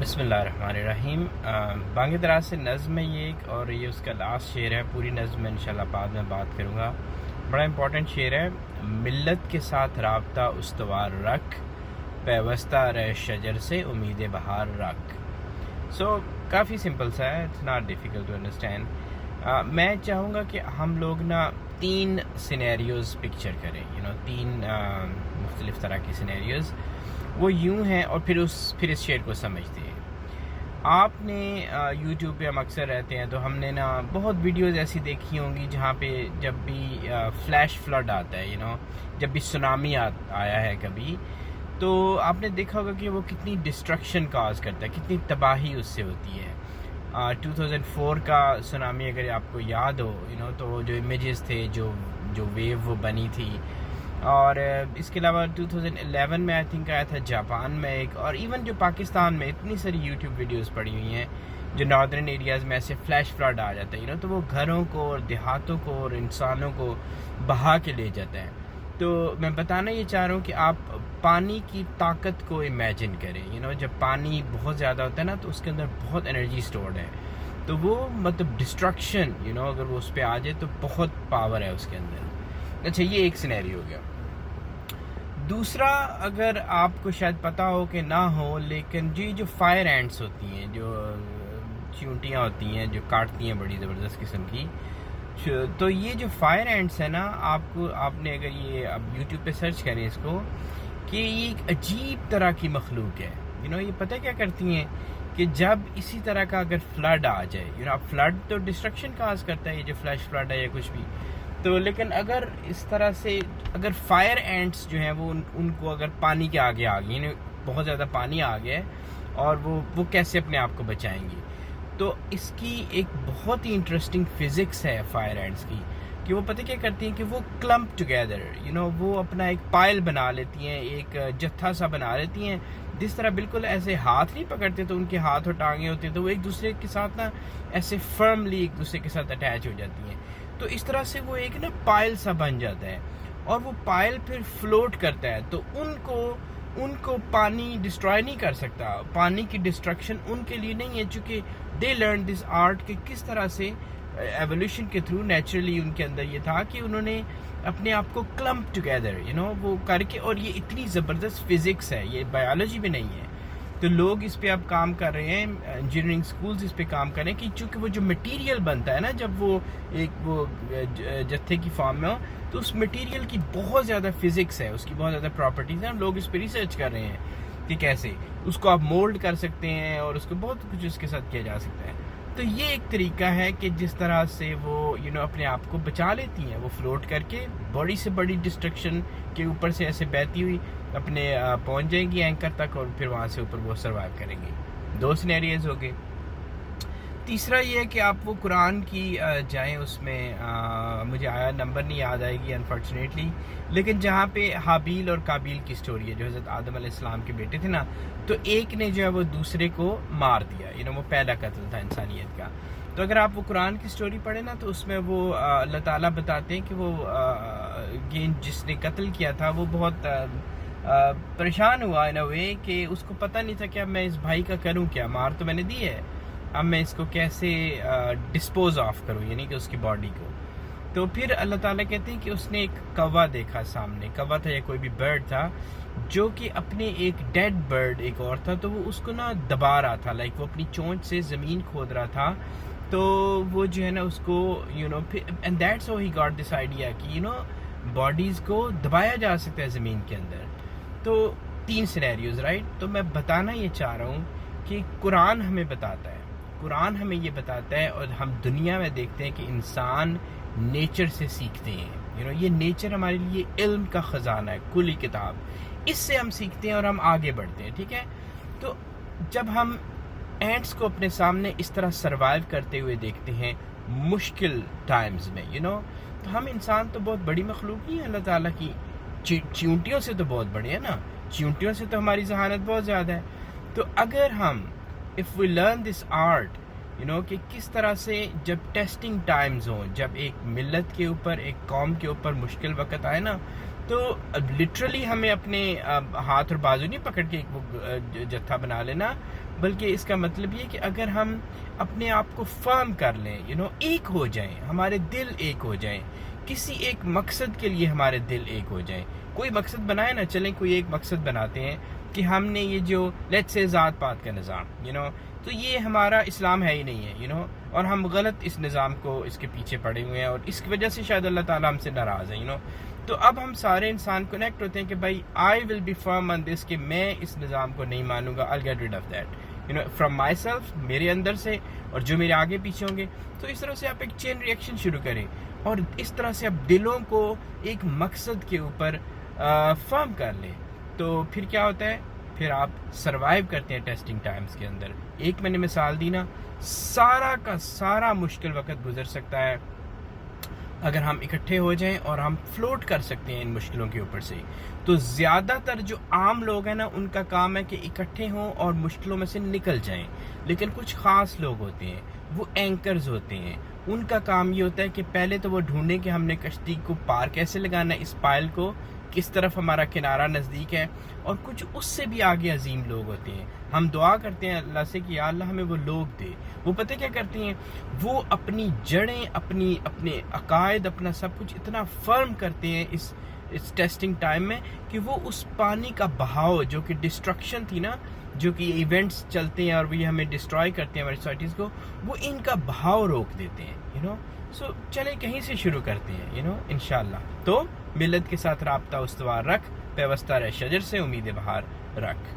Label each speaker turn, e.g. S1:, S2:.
S1: بسم اللہ الرحمن الرحیم۔ بانگ دراز سے نظم ہے یہ ایک، اور یہ اس کا لاسٹ شعر ہے۔ پوری نظم میں انشاءاللہ بعد میں بات کروں گا۔ بڑا امپورٹنٹ شعر ہے۔ ملت کے ساتھ رابطہ استوار رکھ، پیوستہ رہ شجر سے امید بہار رکھ۔ کافی سمپل سا ہے، it's not difficult to understand. میں چاہوں گا کہ ہم لوگ نا 3 سینیریوز پکچر کریں، 3 مختلف طرح کی سینیریوز۔ وہ یوں ہیں، اور پھر اس شعر کو سمجھتے ہیں۔ آپ نے یوٹیوب پہ ہم اکثر رہتے ہیں، تو ہم نے نا بہت ویڈیوز ایسی دیکھی ہوں گی جہاں پہ جب بھی فلیش فلڈ آتا ہے، جب بھی سونامی آیا ہے کبھی، تو آپ نے دیکھا ہوگا کہ وہ کتنی ڈسٹرکشن کاز کرتا ہے، کتنی تباہی اس سے ہوتی ہے۔ 2004 کا سونامی اگر آپ کو یاد ہو، تو جو امیجز تھے، جو ویو وہ بنی تھی، اور اس کے علاوہ 2011 میں آئی تھنک آیا تھا جاپان میں ایک، اور ایون جو پاکستان میں اتنی ساری یوٹیوب ویڈیوز پڑی ہوئی ہیں جو ناردرن ایریاز میں ایسے فلیش فلڈ آ جاتا ہے، تو وہ گھروں کو اور دیہاتوں کو اور انسانوں کو بہا کے لے جاتا ہے۔ تو میں بتانا یہ چاہ رہا ہوں کہ آپ پانی کی طاقت کو امیجن کریں۔ جب پانی بہت زیادہ ہوتا ہے نا، تو اس کے اندر بہت انرجی سٹورڈ ہے، تو وہ مطلب ڈسٹرکشن اگر وہ اس پہ آ جائے تو بہت پاور ہے اس کے اندر۔ اچھا، یہ ایک سینیریو ہو گیا۔ دوسرا، اگر آپ کو شاید پتہ ہو کہ نہ ہو، لیکن جو فائر اینٹس ہوتی ہیں، جو چیونٹیاں ہوتی ہیں جو کاٹتی ہیں بڑی زبردست قسم کی، تو یہ جو فائر اینٹس ہے نا، آپ نے اگر یہ اب یوٹیوب پہ سرچ کریں اس کو، کہ یہ ایک عجیب طرح کی مخلوق ہے۔ یہ پتہ کیا کرتی ہیں کہ جب اسی طرح کا اگر فلڈ آ جائے، اب فلڈ تو ڈسٹرکشن کاز کرتا ہے، یہ جو فلیش فلڈ ہے یا کچھ بھی، تو لیکن اگر اس طرح سے اگر فائر اینٹس جو ہیں وہ ان کو اگر پانی کے آگے آ گئی، بہت زیادہ پانی آ گیا ہے، اور وہ کیسے اپنے آپ کو بچائیں گی، تو اس کی ایک بہت ہی انٹرسٹنگ فزکس ہے فائر اینٹس کی، کہ وہ پتہ کیا کرتی ہیں کہ وہ کلمپ ٹوگیدر، وہ اپنا ایک پائل بنا لیتی ہیں، ایک جتھا سا بنا لیتی ہیں، جس طرح بالکل ایسے ہاتھ نہیں پکڑتے تو ان کے ہاتھ اور ٹانگیں ہوتی ہیں، تو وہ ایک دوسرے کے ساتھ نا ایسے فرملی ایک دوسرے کے ساتھ اٹیچ ہو جاتی ہیں، تو اس طرح سے وہ ایک نا پائل سا بن جاتا ہے، اور وہ پائل پھر فلوٹ کرتا ہے، تو ان کو پانی ڈسٹرائے نہیں کر سکتا، پانی کی ڈسٹرکشن ان کے لیے نہیں ہے، چونکہ دے لرن دس آرٹ کہ کس طرح سے ایولیوشن کے تھرو نیچرلی ان کے اندر یہ تھا کہ انہوں نے اپنے آپ کو کلمپ ٹوگیدر وہ کر کے، اور یہ اتنی زبردست فزکس ہے، یہ بایولوجی میں نہیں ہے، تو لوگ اس پہ اب کام کر رہے ہیں، انجینئرنگ سکولز اس پہ کام کر رہے ہیں، کہ چونکہ وہ جو مٹیریل بنتا ہے نا، جب وہ جتھے کی فارم میں ہو، تو اس مٹیریل کی بہت زیادہ فزکس ہے، اس کی بہت زیادہ پراپرٹیز ہیں، لوگ اس پہ ریسرچ کر رہے ہیں کہ کیسے اس کو آپ مولڈ کر سکتے ہیں، اور اس کو بہت کچھ اس کے ساتھ کیا جا سکتا ہے۔ تو یہ ایک طریقہ ہے کہ جس طرح سے وہ اپنے آپ کو بچا لیتی ہیں، وہ فلوٹ کر کے بڑی سے بڑی ڈسٹرکشن کے اوپر سے ایسے بہتی ہوئی اپنے پہنچ جائیں گی اینکر تک، اور پھر وہاں سے اوپر وہ سروائیو کریں گی۔ 2 سینیریوز ہو گئے۔ تیسرا یہ ہے کہ آپ وہ قرآن کی جائیں، اس میں مجھے نمبر نہیں یاد آئے گی انفارچونیٹلی، لیکن جہاں پہ حابیل اور قابیل کی سٹوری ہے، جو حضرت آدم علیہ السلام کے بیٹے تھے نا، تو ایک نے جو ہے وہ دوسرے کو مار دیا، وہ پہلا قتل تھا انسانیت کا۔ تو اگر آپ وہ قرآن کی سٹوری پڑھیں نا، تو اس میں وہ اللہ تعالیٰ بتاتے ہیں کہ وہ جس نے قتل کیا تھا وہ بہت پریشان ہوا ان اے وے، کہ اس کو پتہ نہیں تھا کہ اب میں اس بھائی کا کروں کیا، مار تو میں نے دی ہے، اب میں اس کو کیسے ڈسپوز آف کروں، یعنی کہ اس کی باڈی کو۔ تو پھر اللہ تعالیٰ کہتے ہیں کہ اس نے ایک کوا دیکھا سامنے، کوا تھا یا کوئی بھی برڈ تھا، جو کہ اپنے ایک ڈیڈ برڈ ایک اور تھا، تو وہ اس کو نا دبا رہا تھا، لائک وہ اپنی چونچ سے زمین کھود رہا تھا، تو وہ جو ہے نا اس کو and that's how he got this idea کہ باڈیز کو دبایا جا سکتا ہے زمین کے اندر۔ تو 3 سینیریوز، رائٹ؟ تو میں بتانا یہ چاہ رہا ہوں کہ قرآن ہمیں بتاتا ہے، قرآن ہمیں یہ بتاتا ہے، اور ہم دنیا میں دیکھتے ہیں کہ انسان نیچر سے سیکھتے ہیں، یہ نیچر ہمارے لیے علم کا خزانہ ہے، کلی کتاب، اس سے ہم سیکھتے ہیں اور ہم آگے بڑھتے ہیں، ٹھیک ہے؟ تو جب ہم اینٹس کو اپنے سامنے اس طرح سروائیو کرتے ہوئے دیکھتے ہیں مشکل ٹائمز میں، تو ہم انسان تو بہت بڑی مخلوق نہیں ہے اللہ تعالیٰ کی، چیونٹیوں سے تو بہت بڑے ہیں نا، چیونٹیوں سے تو ہماری ذہانت بہت زیادہ ہے۔ تو اگر ہم if we learn this art کہ کس طرح سے جب ٹیسٹنگ ٹائمز ہوں، جب ایک ملت کے اوپر، ایک قوم کے اوپر مشکل وقت آئے نا، تو لٹرلی ہمیں اپنے ہاتھ اور بازو نہیں پکڑ کے ایک وہ جتھا بنا لینا، بلکہ اس کا مطلب یہ کہ اگر ہم اپنے آپ کو فرم کر لیں، ایک ہو جائیں، ہمارے دل ایک ہو جائیں، کسی ایک مقصد کے لیے ہمارے دل ایک ہو جائیں، کوئی مقصد بنائے نا، چلیں کوئی ایک مقصد بناتے ہیں کہ ہم نے یہ جو لیٹس سے ذات پات کا نظام، تو یہ ہمارا اسلام ہے ہی نہیں ہے، اور ہم غلط اس نظام کو اس کے پیچھے پڑے ہوئے ہیں، اور اس کی وجہ سے شاید اللہ تعالیٰ ہم سے ناراض ہے، تو اب ہم سارے انسان کنیکٹ ہوتے ہیں کہ بھائی آئی ول بی فرم آن دس، کہ میں اس نظام کو نہیں مانوں گا، I'll get rid of that from my self, میرے اندر سے، اور جو میرے آگے پیچھے ہوں گے. تو اس طرح سے آپ ایک چین ریئیکشن شروع کریں، اور اس طرح سے آپ دلوں کو ایک مقصد کے اوپر فرم کر لیں. تو پھر کیا ہوتا ہے، پھر آپ سروائیو کرتے ہیں ٹیسٹنگ ٹائمز کے اندر. ایک میں نے مثال دی نا، سارا کا سارا مشکل وقت گزر سکتا ہے اگر ہم اکٹھے ہو جائیں اور ہم فلوٹ کر سکتے ہیں ان مشکلوں کے اوپر سے. تو زیادہ تر جو عام لوگ ہیں نا، ان کا کام ہے کہ اکٹھے ہوں اور مشکلوں میں سے نکل جائیں. لیکن کچھ خاص لوگ ہوتے ہیں، وہ اینکرز ہوتے ہیں، ان کا کام یہ ہوتا ہے کہ پہلے تو وہ ڈھونڈیں کہ ہم نے کشتی کو پار کیسے لگانا ہے، اس پائل کو کس طرف ہمارا کنارہ نزدیک ہے. اور کچھ اس سے بھی آگے عظیم لوگ ہوتے ہیں. ہم دعا کرتے ہیں اللہ سے کہ یا اللہ ہمیں وہ لوگ دے. وہ پتہ کیا کرتے ہیں، وہ اپنی جڑیں، اپنے عقائد، اپنا سب کچھ اتنا فرم کرتے ہیں اس ٹیسٹنگ ٹائم میں کہ وہ اس پانی کا بہاؤ جو کہ ڈسٹرکشن تھی نا، جو کہ ایونٹس چلتے ہیں اور وہ ہمیں ڈسٹروائے کرتے ہیں ہماری سوسائٹیز کو، وہ ان کا بہاؤ روک دیتے ہیں. سو چلیں کہیں سے شروع کرتے ہیں انشاءاللہ. تو ملت کے ساتھ رابطہ استوار رکھ، پیوستہ رہ شجر سے امید بہار رکھ.